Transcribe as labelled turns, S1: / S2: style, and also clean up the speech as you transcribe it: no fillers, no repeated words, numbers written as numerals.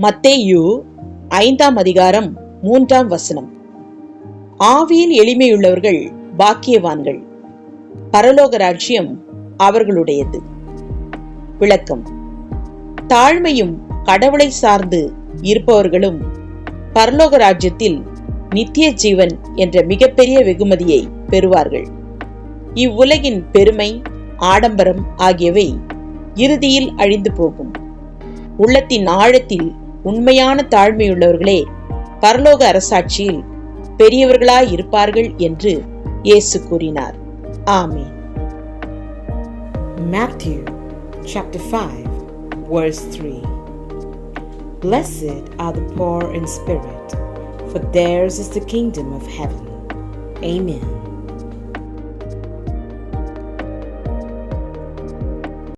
S1: மத்தேயு 5:3 ஆவியில் எளிமையுள்ளவர்கள் பாக்கியவான்கள், பரலோக ராஜ்யம் அவர்களுடையது. விளக்கம்: தாழ்மையும் கடவுளை சார்ந்து இருப்பவர்களும் பரலோக ராஜ்யத்தில் நித்திய ஜீவன் என்ற மிகப்பெரிய வெகுமதியை பெறுவார்கள். இவ்வுலகின் பெருமை, ஆடம்பரம் ஆகியவை இறுதியில் அழிந்து போகும். உள்ளத்தின் ஆழத்தில் உண்மையான தாழ்மையுள்ளவர்களே பரலோக அரசாட்சியில் பெரியவர்களாய் இருப்பார்கள் என்று இயேசு கூறினார். ஆமென்.
S2: Matthew chapter 5 verse 3. Blessed are the poor in spirit, for theirs is the kingdom of heaven. Amen.